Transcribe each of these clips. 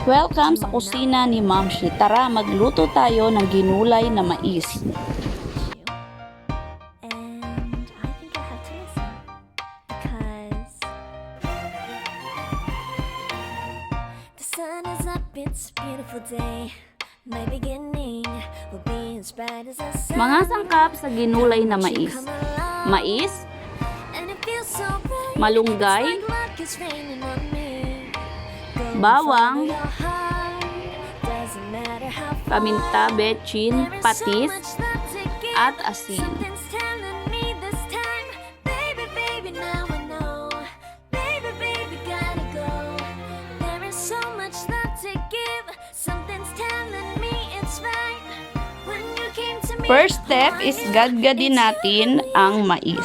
Welcome sa kusina ni Momshie. Tara, magluto tayo ng ginulay na mais. Mga sangkap sa ginulay na mais. Mais, malunggay, bawang, paminta, betchin, patis, at asin. First step is gadgadin natin ang mais.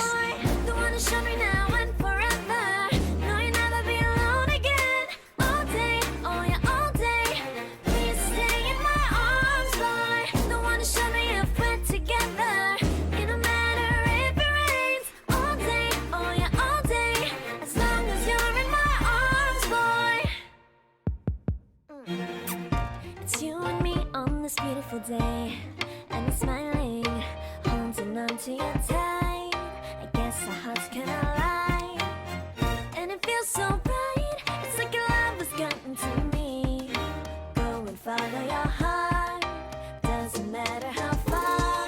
It's you and me on this beautiful day, and it's smiling, holding on to you tight. I guess our hearts can align, and it feels so bright. It's like your love has gotten to me. Go and follow your heart, doesn't matter how far.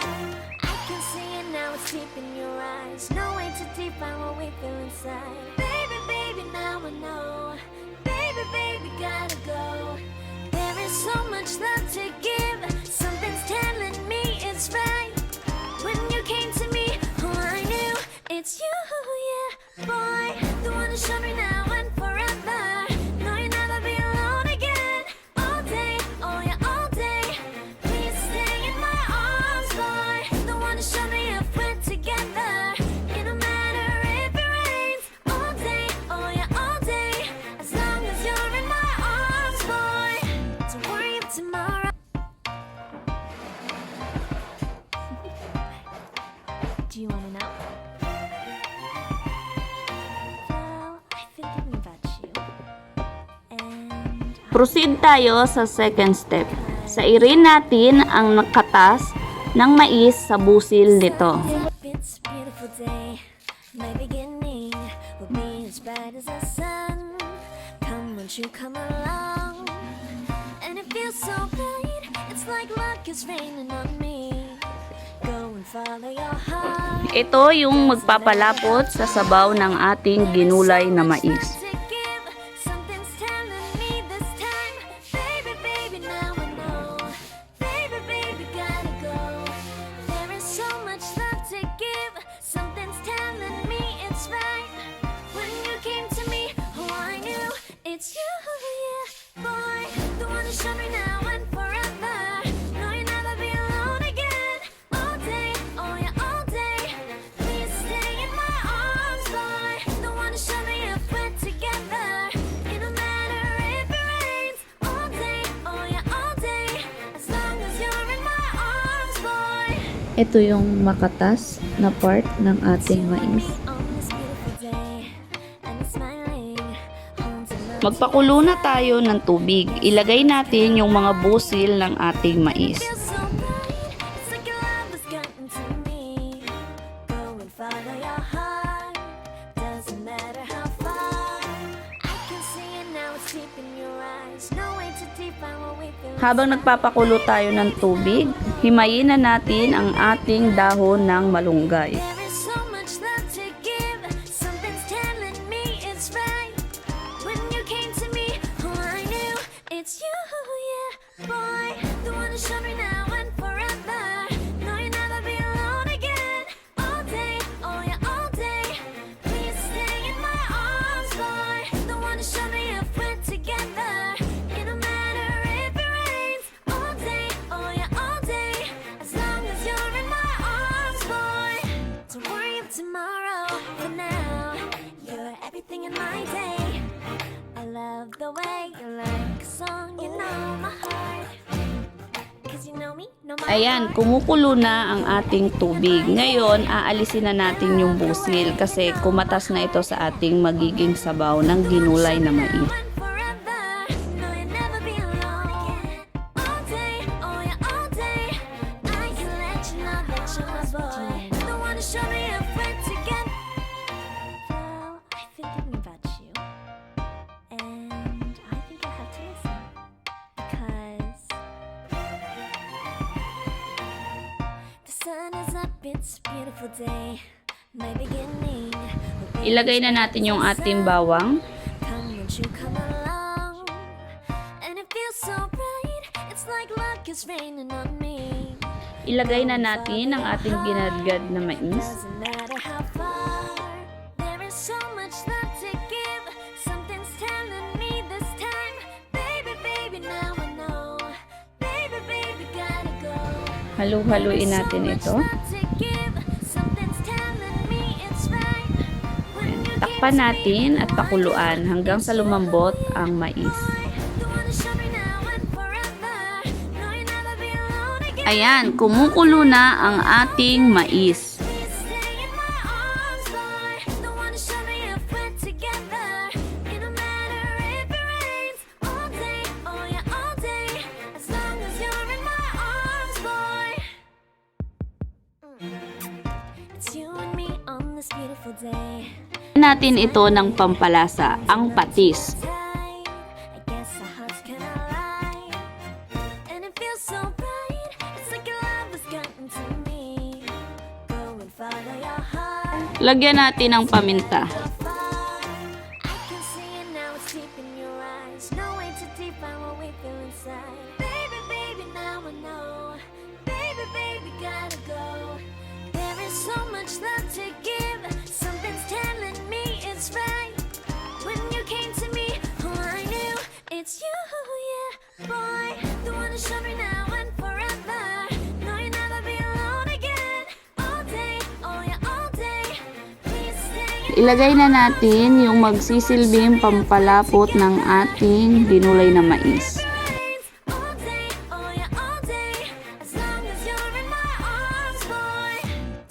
I can see it now, it's deep in your eyes. No way to define what we feel inside. Baby, baby, now I know. Baby, baby, gotta go. There is so much love to give. Something's telling me it's right. When you came to me, oh, I knew it's you, yeah, boy. The one who showed me now and forever. No, you'll never be alone again. All day, oh yeah, all day. Please stay in my arms, boy. The one who showed me if we're together. It don't matter if it rains. All day, oh yeah, all day. As long as you're in my arms, boy. Don't worry if tomorrow. Do you wanna know? Well, I've been thinking about you. And Proceed tayo sa second step. Sairin natin ang nakatas ng mais sa busil nito. it's a beautiful day. My beginning will be as bright as the sun. Come, won't you come along? And it feels so bright. It's like luck is raining on me. Go and follow your heart. Ito yung magpapalapot sa sabaw ng ating ginulay na mais. Something's telling me this time. Baby, baby, now I know. Baby, baby, gotta go. There is so much love to give. Something's telling me it's right. When you came to me, oh, I knew it's you, yeah, boy. The one who showed me now and forever. No, you'll never be alone again. All day, oh yeah, all day. Please stay in my arms, boy. The one who showed me if we're together. It don't matter if it rains. All day, oh yeah, all day. As long as you're in my arms, boy. Ito yung makatas na part ng ating mais. On this beautiful day, and it's smiling, holding on. Magpakulo na tayo ng tubig. Ilagay natin yung mga busil ng ating mais. Feels so bright. It's like your love has gotten to me. Go and follow your heart. Doesn't matter how far. I can see it now, it's deep in your eyes. No way to define what we feel. Habang nagpapakulo tayo ng tubig, himayin na natin ang ating dahon ng malunggay. There is so much love to give. Something's telling me it's right. When you came to me, oh, I knew it's you, yeah, boy. The one who showed me now and forever. No, you'll never be alone again. All day, oh yeah, all day. Please stay in my arms, boy. The one who showed me if we're together. It don't matter if it rains. All day, oh yeah, all day. As long as you're in my arms, boy. Don't worry if tomorrow. For now, you're everything in my day. I love the way you like a song, you know my heart. 'Cause you know me, know my Ayan, heart. kumukulo na ang ating tubig. Ngayon, aalisin na natin yung busil kasi kumatas na ito sa ating magiging sabaw ng ginulay na mais. Forever. No, you'll never be it's a beautiful day. My beginning. Ilagay na natin yung ating bawang. Come won't you come along? And it feels so bright. It's like luck is raining on me. Ilagay na natin ang ating ginadgad na mais. Doesn't matter how far. There is so much love to give. Something's telling me this time. Baby, baby, now I know. Baby, baby, gotta go. Halu-haluin natin ito. Takpan natin at pakuluan hanggang sa lumambot ang mais. Ayan, kumukulo na ang ating mais. Natin ito ng pampalasa, ang patis. Lagyan natin ng paminta. It's you, yeah, boy. The one to show me now and forever. No, you'll never be alone again. All day, oh yeah, all day. Please stay. Ilagay na natin yung magsisilbing pampalapot ng ating ginulay na mais. All day, oh yeah, all day. As long as you're in my arms, boy.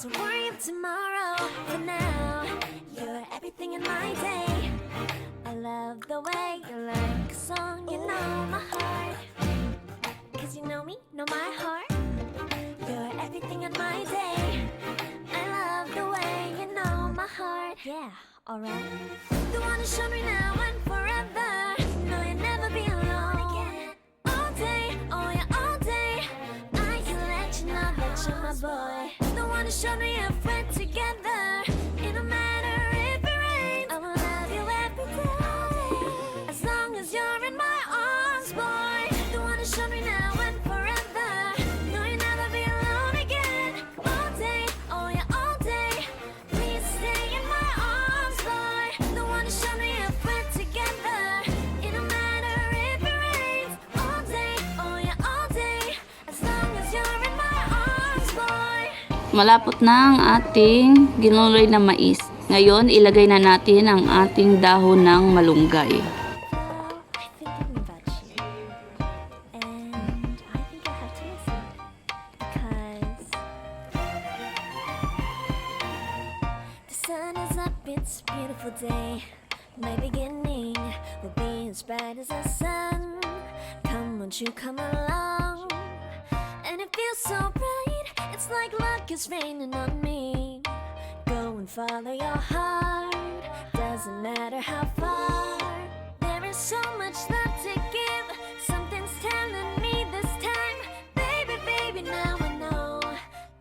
Don't worry of tomorrow. For now, you're everything in my day. I love the way you like a song, you know my heart. Cause you know me, know my heart. You're everything in my day. I love the way you know my heart. Yeah, alright. The one to show me now and forever. No, you'll never be alone again. All day, oh yeah, all day. I can let you know that you're my boy. The one to show me if we're together. It don't matter if it rains. I will love you every day. As long as you're in my arms, boy. The one to show me now and forever. No, you'll never be alone again. All day, oh yeah, all day. Please stay in my arms, boy. The one to show me if we're together. It don't matter if it rains. All day, oh yeah, all day. As long as you're in my arms, boy. Malapot na ang ating ginulay na mais. Ngayon, ilagay na natin ang ating dahon ng malunggay. I've been thinking about you, and I think I have to listen because the sun is up. It's a beautiful day. My beginning will be as bright as the sun. Come, won't you come along? And it feels so bright. It's like luck is raining on me. Go and follow your heart. Doesn't matter how far. There is so much love to give. Something's telling me this time. Baby, baby, now I know.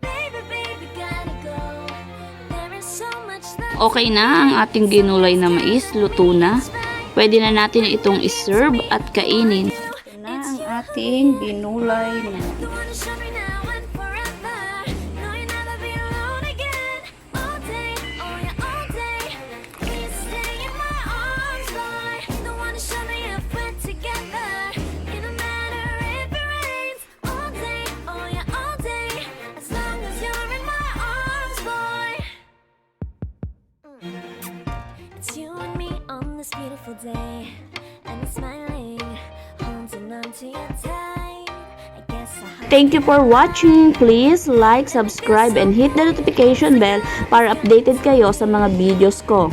Baby, baby, gotta go. There is so much love. Okay na ang ating ginulay na mais, luto na. Pwede na natin itong iserve at kainin. Ito na ang ating ginulay na mais. The one to show me now and forever. No, you'll never be alone again. All day, oh yeah, all day. Please stay in my arms, boy. The one to show me if we're together. It don't matter if it rains. All day, oh yeah, all day. As long as you're in my arms, boy. It's you and me on this beautiful day, and I'm smiling, holding on to your tight. I guess I Thank you for watching. Please like, subscribe, and hit the notification bell para updated kayo sa mga videos ko.